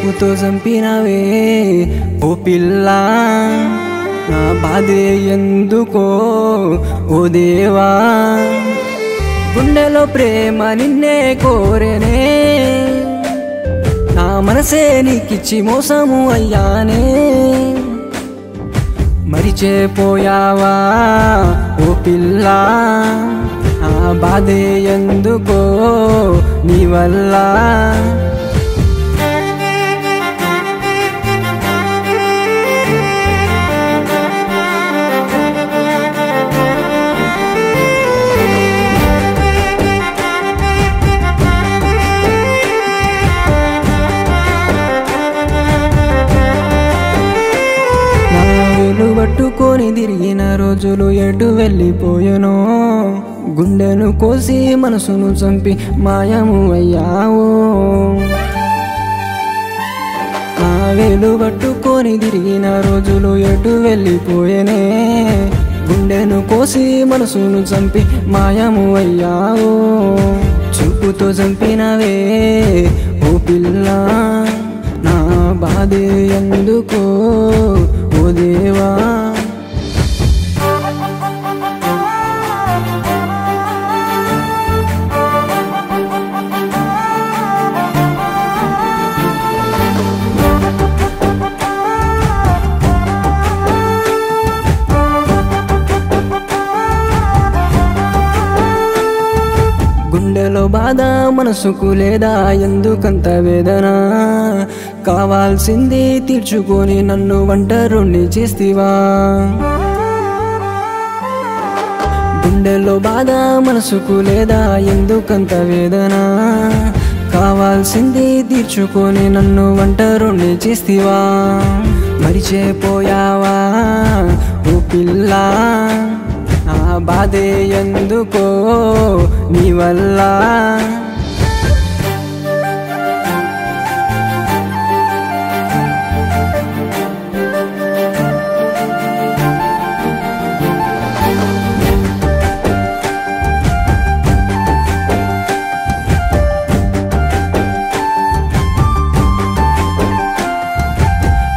చూపుతో చంపినవే ఓ పిల్ల నా బాధే ఎందుకో ఓ దేవా గుండెలో ప్రేమ నిన్నే కోరేనే నా మనసే నీకిచ్చి మోసము అయ్యానే మరిచేపోయావా ఓ పిల్ల నా బాధే ఎందుకో నీ వల్ల పట్టుకొని తిరిగిన రోజులు ఎటు వెళ్ళిపోయెనో గుండెను కోసి మనసును చంపి మాయము అయ్యావో నా వేలు పట్టుకొని తిరిగిన రోజులు ఎటు వెళ్ళిపోయేనే గుండెను కోసి మనసును చంపి మాయము అయ్యావో చూపుతో చంపినవే ఓ పిల్ల నా బాధే ఎందుకో ఓ దేవా గుండెలో బాధ మనసుకు లేదా ఎందుకంత వేదన కావాల్సింది తీర్చుకొని నన్ను ఒంటరుణ్ణి చేస్తివా గుండెలో బాధ మనసుకు లేదా ఎందుకంత వేదన కావాల్సింది తీర్చుకొని నన్ను ఒంటరుణ్ణి చేస్తివా మరిచేపోయావా ఓ పిల్ల నా బాధే ఎందుకో నీ వల్ల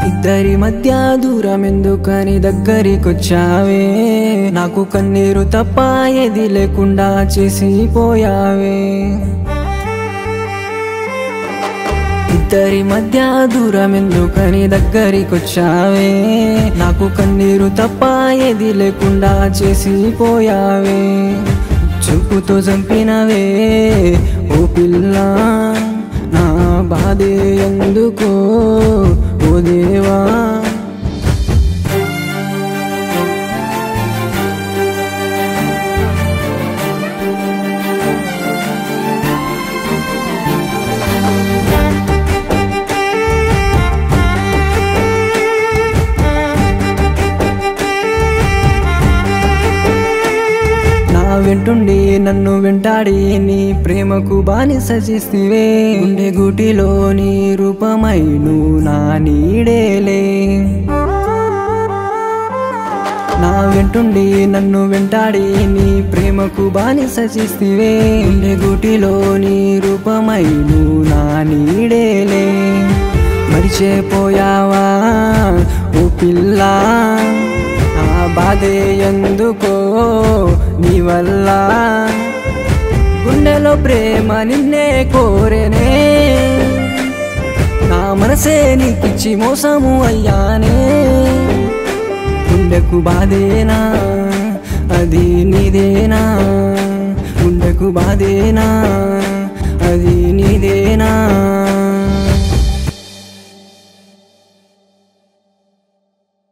ఇద్దరి మధ్య దూరం ఎందుకని దగ్గరికొచ్చావే నాకు కన్నీరు తప్ప ఏది లేకుండా చేసిపోయావే ఇద్దరి మధ్య దూరం ఎందుకని దగ్గరికొచ్చావే నాకు కన్నీరు తప్ప ఏది లేకుండా చేసిపోయావే చూపుతో చంపినవే ఓ పిల్ల నా బాధే ఎందుకో ఓ దేవా వెంటుండి నన్ను వెంటాడి నీ ప్రేమకు బానిస చేస్తివే గుండె గుటిలో నీ రూపమై నువ్వు నా నీడేలే నా వెంటుండి నన్ను వెంటాడి నీ ప్రేమకు బానిస చేస్తివే గుండె గుటిలో నీ రూపమై నువ్వు నా నీడేలే మరిచేపోయావా ఓ పిల్ల నా బాధే ఎందుకో నీ వల్ల గుండెలో ప్రేమ నిన్నే కోరేనే నా మనసే నీకిచ్చి మోసము అయ్యానే గుండెకు బాధేనా అది నీదేనా గుండెకు బాధేనా అది నీదేనా